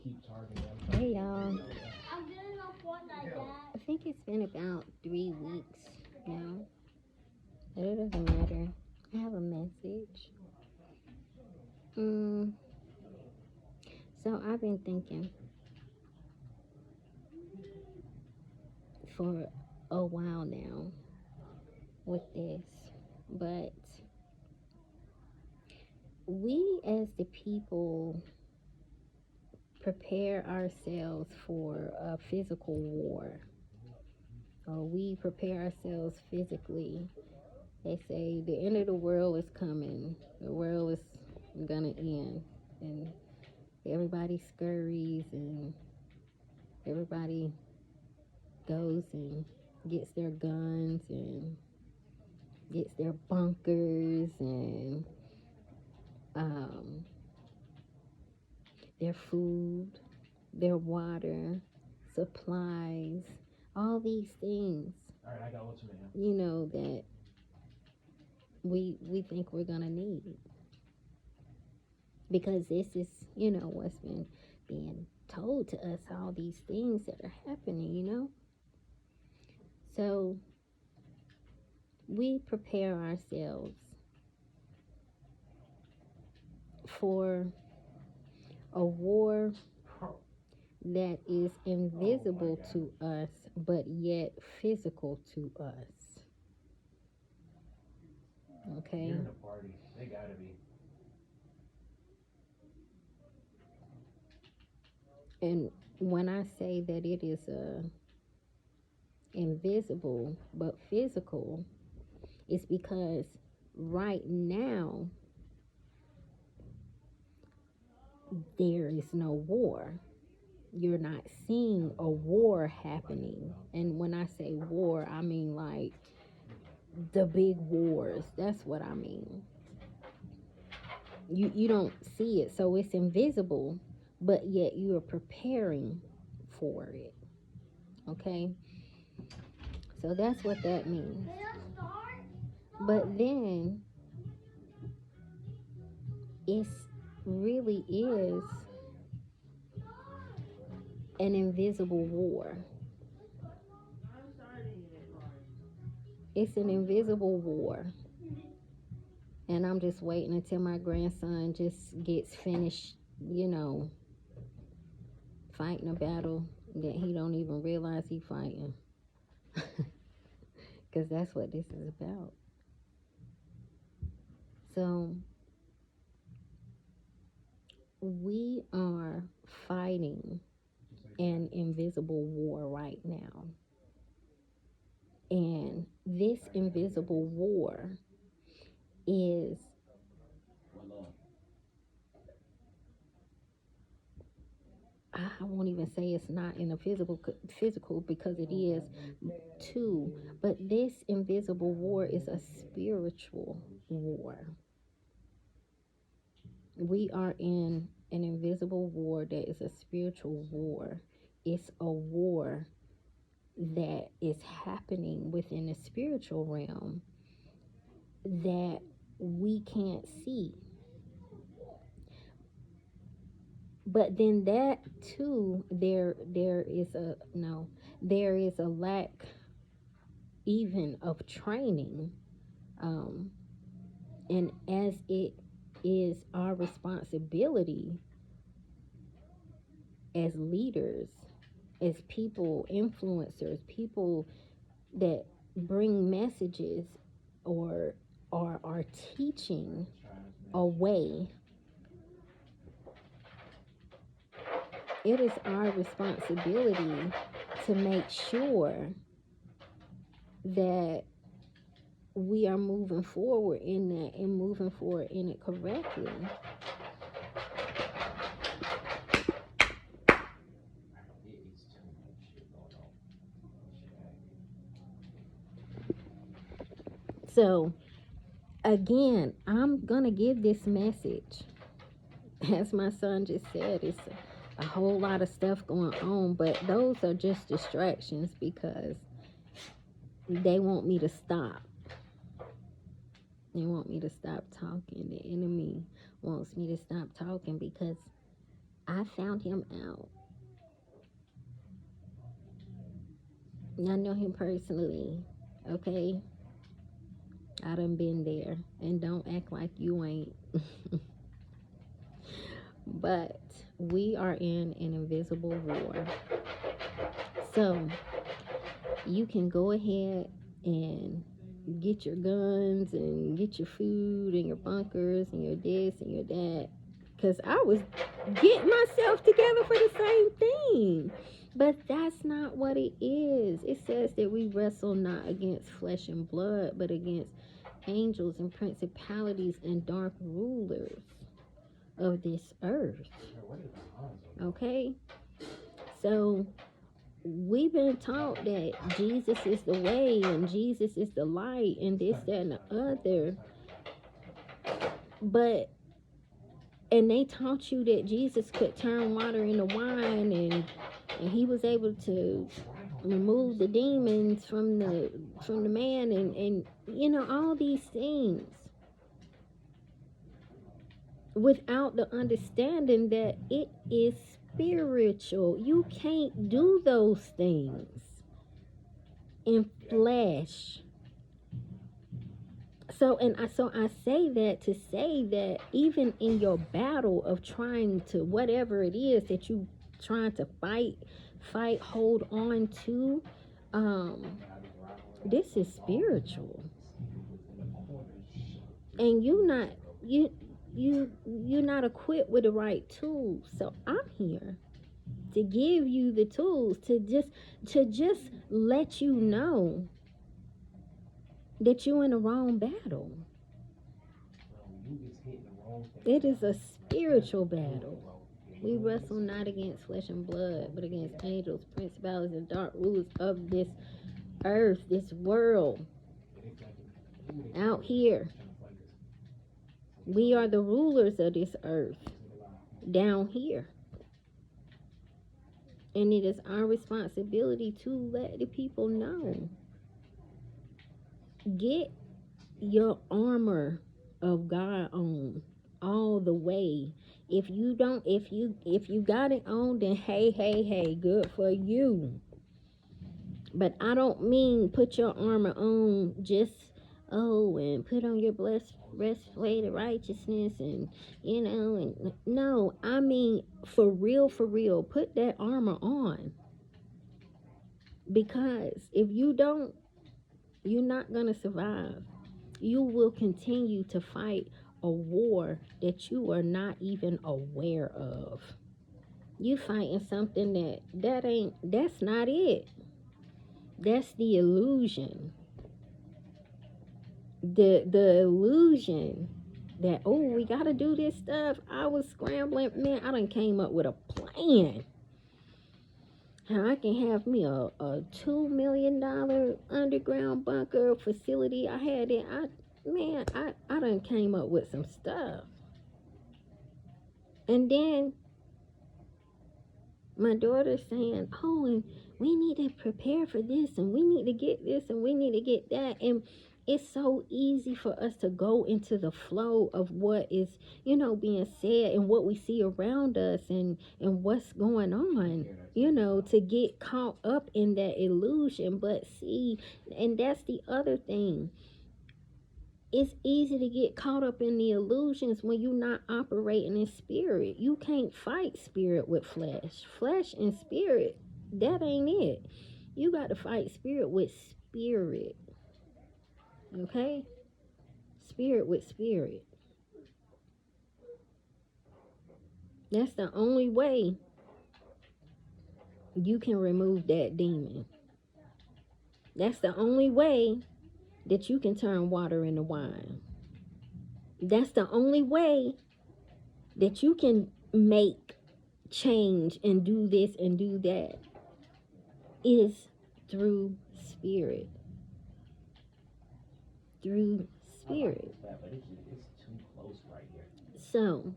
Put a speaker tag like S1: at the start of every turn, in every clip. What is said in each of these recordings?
S1: Hey y'all. I think it's been about 3 weeks now. But it doesn't matter. I have a message. Mm, so I've been thinking for a while now with this. But we as the people prepare ourselves for a physical war. Or we prepare ourselves physically. They say the end of the world is coming. The world is gonna end. And everybody scurries and everybody goes and gets their guns and gets their bunkers and um, their food, their water, supplies, all these things. All right, I got what's you know that we think we're gonna need, because this is what's been being told to us, all these things that are happening. So we prepare ourselves for a war that is invisible to us but yet physical to us. Okay. You're in a party. They gotta be. And when I say that it is invisible but physical, it's because right now there is no war. You're not seeing a war happening. And when I say war, I mean like the big wars. That's what I mean. You don't see it, so it's invisible, but yet you are preparing for it. Okay? So that's what that means. But then it really is an invisible war. It's an invisible war. And I'm just waiting until my grandson just gets finished, fighting a battle that he don't even realize he fighting. Because that's what this is about. So we are fighting an invisible war right now. And this invisible war is I won't even say it's not in a physical because it is too, but this invisible war is a spiritual war. We are in an invisible war that is a spiritual war. It's a war that is happening within the spiritual realm that we can't see. But then that too, there is a lack even of training, and as it is our responsibility as leaders, as people, influencers, people that bring messages or are teaching a way, it is our responsibility to make sure that we are moving forward in that and moving forward in it correctly. So again, I'm gonna give this message. As my son just said, it's a whole lot of stuff going on, but those are just distractions because they want me to stop. They want me to stop talking. The enemy wants me to stop talking because I found him out. And I know him personally. Okay? I done been there. And don't act like you ain't. But we are in an invisible war. So you can go ahead and get your guns and get your food and your bunkers and your this and your that. Because I was getting myself together for the same thing. But that's not what it is. It says that we wrestle not against flesh and blood, but against angels and principalities and dark rulers of this earth. Okay? So we've been taught that Jesus is the way and Jesus is the light and this, that, and the other. But, and they taught you that Jesus could turn water into wine and he was able to remove the demons from the man and you know, all these things, without the understanding that it is spiritual. You can't do those things in flesh. So I say that to say that even in your battle of trying to, whatever it is that you trying to fight, hold on to, this is spiritual. And you're not equipped with the right tools. So I'm here to give you the tools to just let you know that you're in the wrong battle. It is a spiritual battle. We wrestle not against flesh and blood, but against angels, principalities, and dark rulers of this earth, this world. Out here. We are the rulers of this earth. Down here. And it is our responsibility to let the people know. Get your armor of God on all the way. If you don't, if you got it on, then hey, good for you. But I don't mean put your armor on just and put on your breastplate of righteousness and and no, I mean for real, put that armor on. Because if you don't, you're not gonna survive. You will continue to fight a war that you are not even aware of. You fighting something that's not it. That's the illusion. The illusion that, we gotta do this stuff. I was scrambling, man, I done came up with a plan. How I can have me a $2 million underground bunker facility. I had it. I done came up with some stuff. And then my daughter's saying, and we need to prepare for this, and we need to get this, and we need to get that. And it's so easy for us to go into the flow of what is, being said and what we see around us and what's going on, to get caught up in that illusion. But see, and that's the other thing. It's easy to get caught up in the illusions when you're not operating in spirit. You can't fight spirit with flesh. Flesh and spirit, that ain't it. You got to fight spirit with spirit. Okay? Spirit with spirit. That's the only way you can remove that demon. That's the only way that you can turn water into wine. That's the only way that you can make change and do this and do that, is through spirit. Through spirit. So,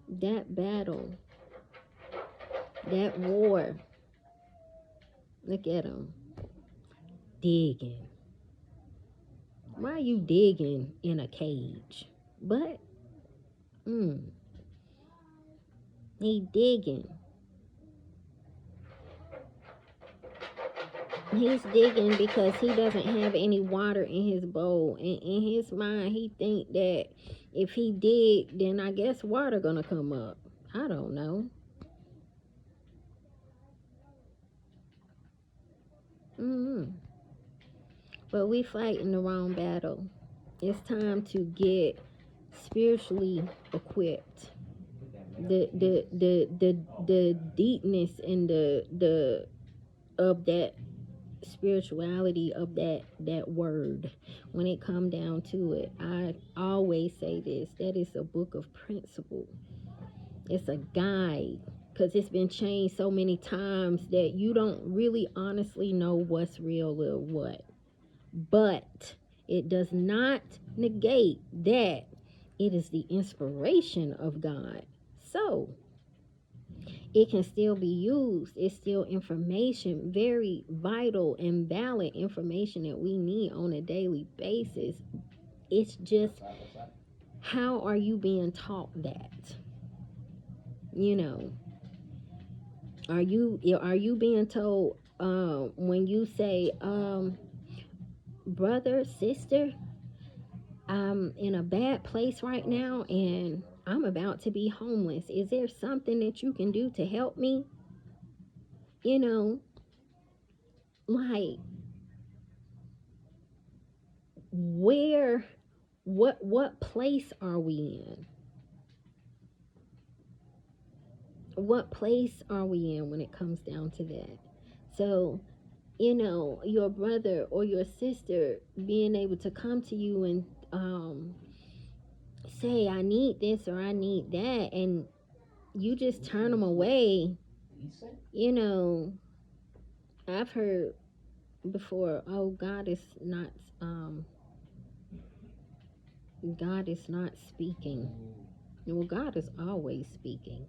S1: that battle, that war, look at them digging. Why are you digging in a cage? But He digging. He's digging because he doesn't have any water in his bowl. And in his mind, he think that if he dig, then I guess water gonna come up. I don't know. But we fighting the wrong battle. It's time to get spiritually equipped. The deepness and the of that spirituality of that word, when it come down to it, I always say this, that is a book of principle. It's a guide, because it's been changed so many times that you don't really honestly know what's real or what. But it does not negate that it is the inspiration of God. So it can still be used. It's still information, very vital and valid information that we need on a daily basis. It's just, how are you being taught that? You know, are you being told, when you say, brother, sister, I'm in a bad place right now and I'm about to be homeless. Is there something that you can do to help me? You know, like, where, what place are we in? What place are we in when it comes down to that? So, you know, your brother or your sister being able to come to you and say, I need this or I need that, and you just turn them away. You know, I've heard before, oh, God is not speaking. Well, God is always speaking.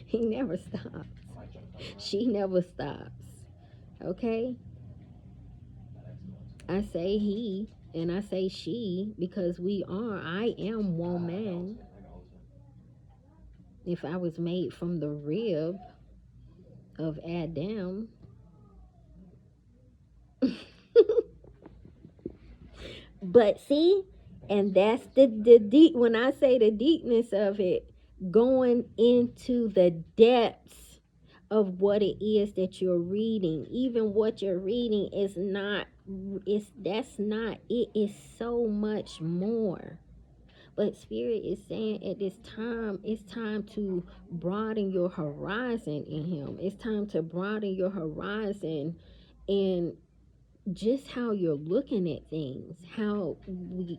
S1: He never stops. She never stops. Okay? I say he and I say she because I am woman. If I was made from the rib of Adam. But see, and that's the deep, when I say the deepness of it, going into the depths of what it is that you're reading. Even what you're reading is not, that's not, it is so much more. But Spirit is saying at this time, it's time to broaden your horizon in Him. It's time to broaden your horizon in just how you're looking at things, how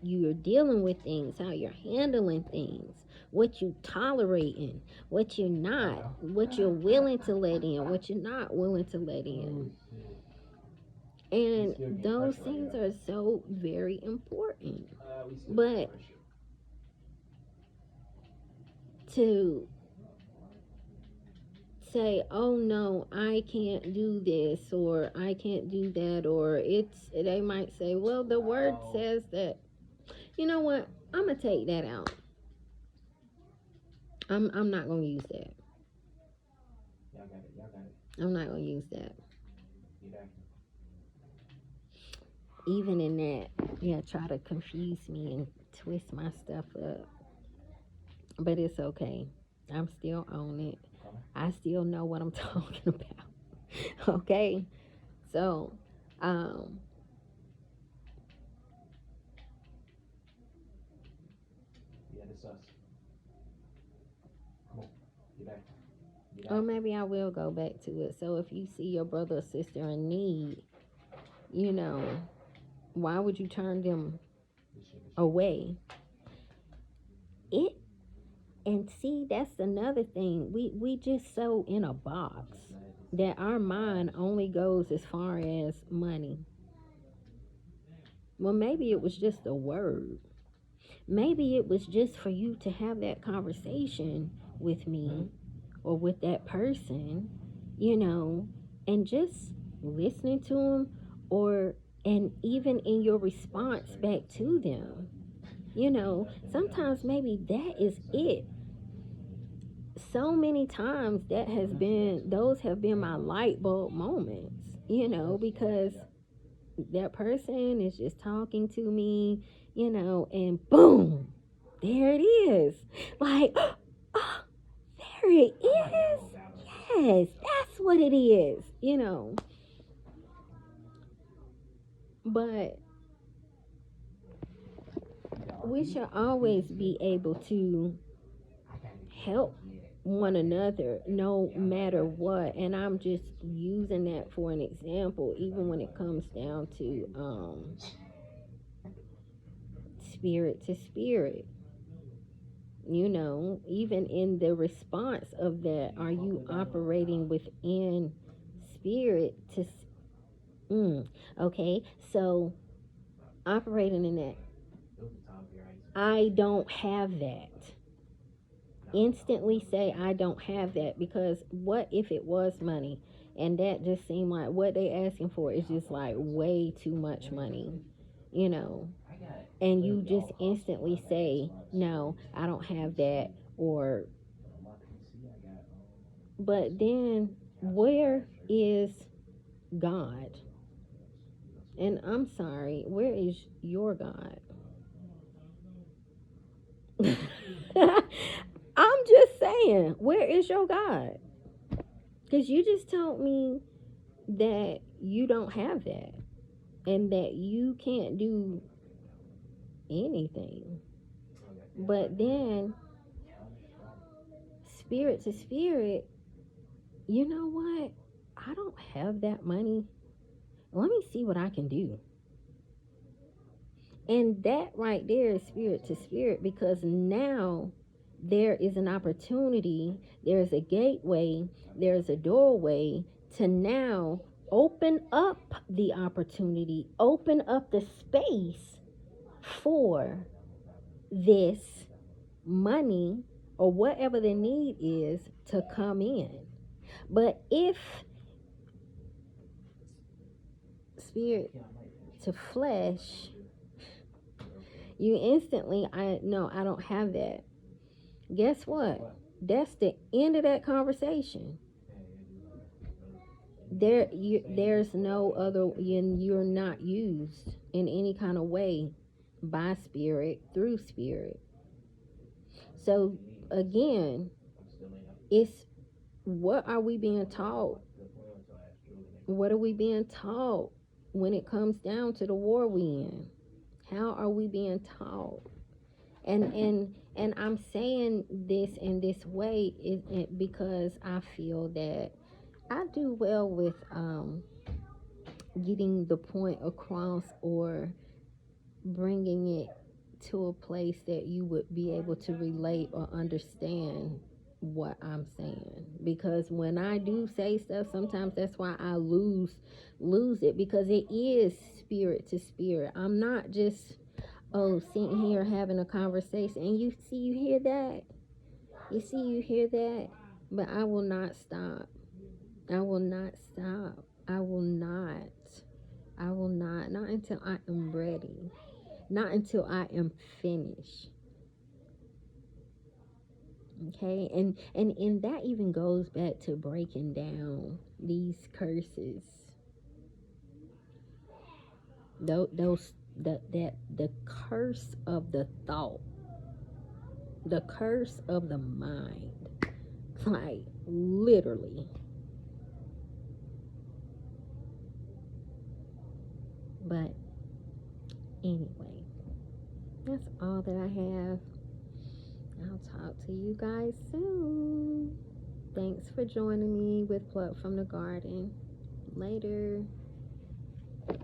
S1: you're dealing with things, how you're handling things, what you tolerating, what you're not, what you're willing to let in, what you're not willing to let in. And those things are so very important. But to say, oh no, I can't do this or I can't do that, or they might say, well, the word says that. You know what? I'm gonna take that out. I'm not gonna use that. I'm not gonna use that. Even in that, yeah, try to confuse me and twist my stuff up. But it's okay. I'm still on it. I still know what I'm talking about. Okay? So, or maybe I will go back to it. So if you see your brother or sister in need, you know, why would you turn them away? And see, that's another thing. We just so in a box that our mind only goes as far as money. Well, maybe it was just a word. Maybe it was just for you to have that conversation with me or with that person, you know, and just listening to them, and even in your response back to them, you know, sometimes maybe that is it. so many times those have been my light bulb moments, because that person is just talking to me, and boom, there it is. Like, oh, there it is. Yes, that's what it is. But we should always be able to help one another no matter what. And I'm just using that for an example, even when it comes down to spirit to spirit. Even in the response of that, are you operating within spirit to okay, so operating in that, I don't have that. Instantly say I don't have that, because what if it was money and that just seemed like what they asking for is just like way too much money, and you just instantly say no, I don't have that, or but then where is God? And I'm sorry, where is your God? I'm just saying, where is your God? Because you just told me that you don't have that and that you can't do anything. But then, spirit to spirit, you know what? I don't have that money. Let me see what I can do. And that right there is spirit to spirit, because now there is an opportunity, there's a gateway, there's a doorway to now open up the opportunity, open up the space for this money or whatever the need is to come in. But if spirit to flesh, you instantly, I don't have that. Guess what? That's the end of that conversation. There's no other, you're not used in any kind of way by spirit, through spirit. So again, it's, what are we being taught? What are we being taught when it comes down to the war we in? How are we being taught? And I'm saying this in this way because I feel that I do well with getting the point across, or bringing it to a place that you would be able to relate or understand what I'm saying. Because when I do say stuff, sometimes that's why I lose it, because it is spirit to spirit. I'm not just sitting here having a conversation, and you hear that, you hear that, but I will not stop. I will not stop. I will not. Not until I am ready. Not until I am finished. Okay, and that even goes back to breaking down these curses. The curse of the thought, the curse of the mind, like literally. But anyway, that's all that I have. I'll talk to you guys soon. Thanks for joining me with Pluck from the Garden. Later.